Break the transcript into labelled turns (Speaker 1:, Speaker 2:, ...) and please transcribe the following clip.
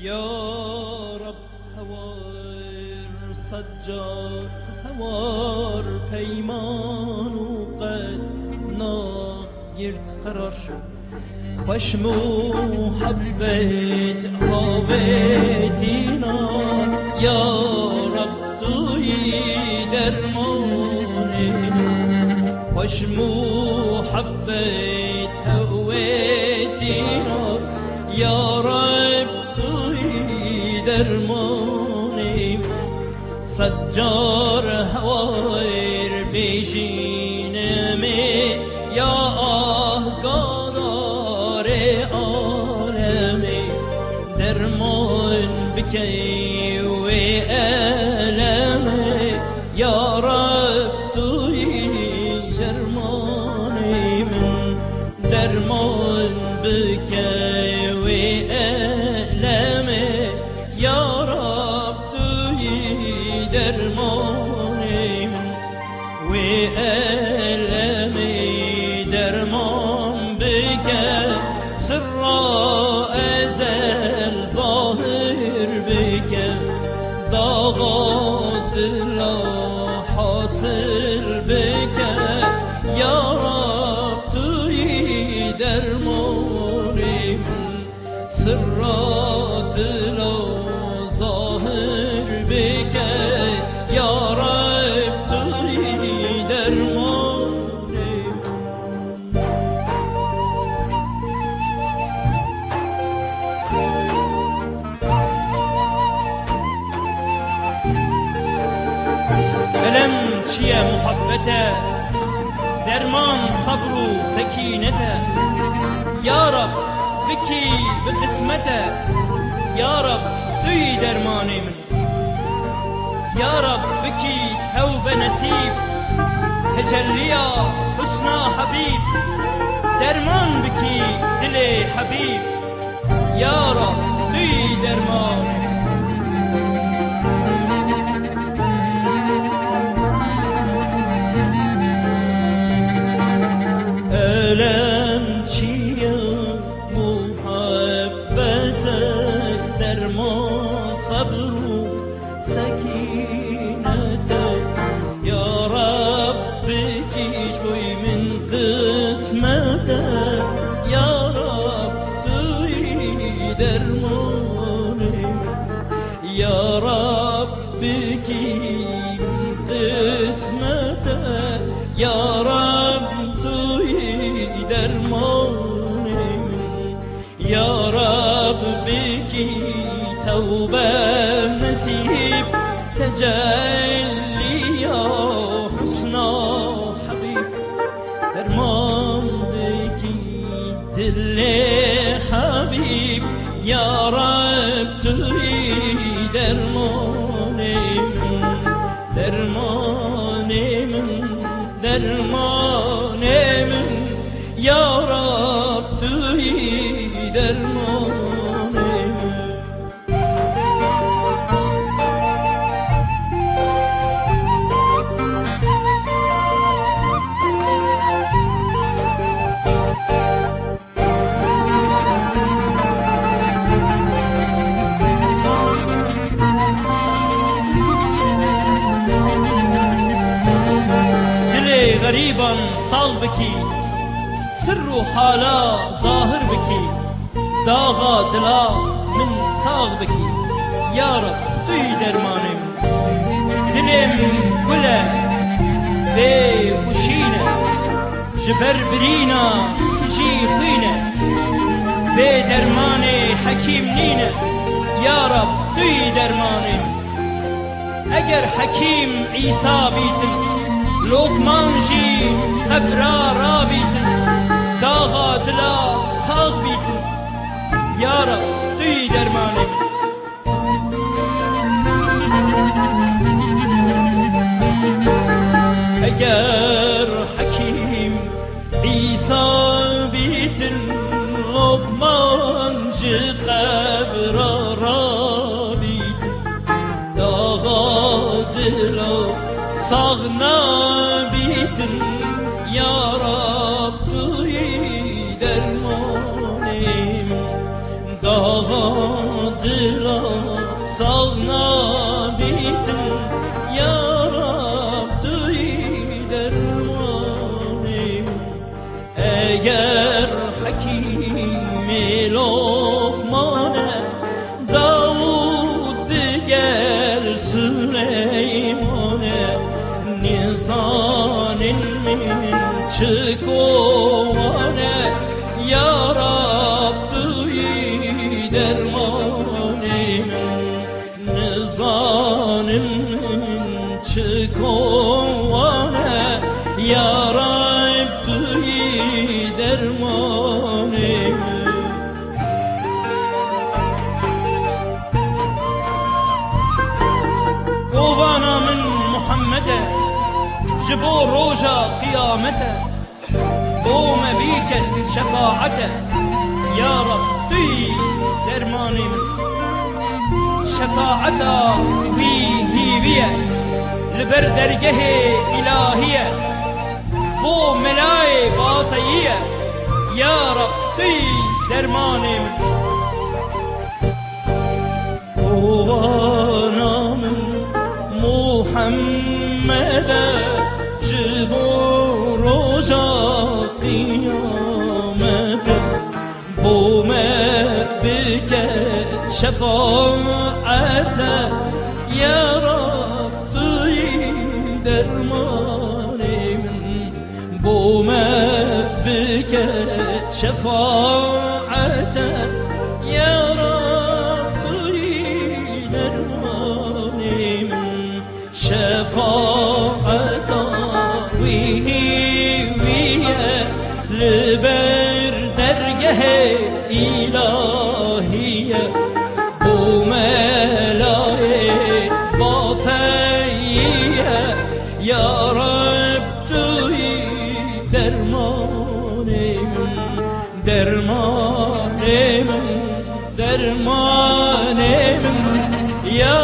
Speaker 1: یا رب هوار سجاد هوار پیمان و قد ناگرد قرار شد خوش محبت هاوتینا یا رب توی درمانی خوش محبت هاوتینا یا رب توی درمانی سجار هوار بیشینمی یا آهگادار عالمی درمان بکی و علمی یا رب توی درمانی من درمان بکی و علمی یا رب توی درمانی من و علمی درمان بکن سر ازل ظاهر بکن داغات لا حاصل بکن یا رب توی درمانی من سرات لا ظاهر بکن یا رب توی درمانی علم چیه محبته درمان صبر و سکینته یا رب بکی به قسمته یا رب توی درمانی من یا رب بکی توبه نصیب تجلیا حسنا حبیب درمان بکی دل حبیب یا رب توی درمانی علم چیه محبتك درمان صبر و سکینتك یا رب بکیش بوی من قسمتك یا رب توی درمانی یا رب بکی قسمتك یا رب درمانی یا رب بکی توبه نصیب تجلی یا حسنا حبیب درمان بکی دل حبیب یا رب توی درمانی درمانی درمانی یا رب توی درمانی دل غریبان سال بکی سر و حالا ظاهر بکی داغا دلا من ساغ بکی یا رب توی درمانم دلم گله بی خوشینه جبر برینا جی خوینه بی درمان حکیم نینه یا رب توی درمانم اگر حکیم عیسی بیتن لقمان جی ابرارا بیتن داغا دلا ساغ بیتن یا رب توی درمانی اگر حکیم عیسی بیتن لقمان جی ابرارا بیتن داغا دلا ساغ نبیتن یا رب توی درمانیم داغا dila sağna bitim ya Rabbi dermanim. Eğer Hakim-i Lokman'e Davud gel Süleyman'e nizanin min çıkovane ya Rabbi dermanim. Nizanin min çıkovane ya Rabbi dermanim. Govanamın Muhammed'e jibo roja kıyamete doğme biket şefaate ya Rabbi dermanim. Şefaata vi hiviye liber dergehe ilahiye bu melay batayiye ya Rabbi dermanim. Kovanamın Muhammed'e jibo roja kıyamete bu mebiket şefaate ya Rabbi dermanim. Bu mebiket şefaate ya Rabbi dermanim. Şefaata vihiye liber dergehe ilahiye bu melay batayiye ya Rabbi dermanim. Dermanim dermanim ya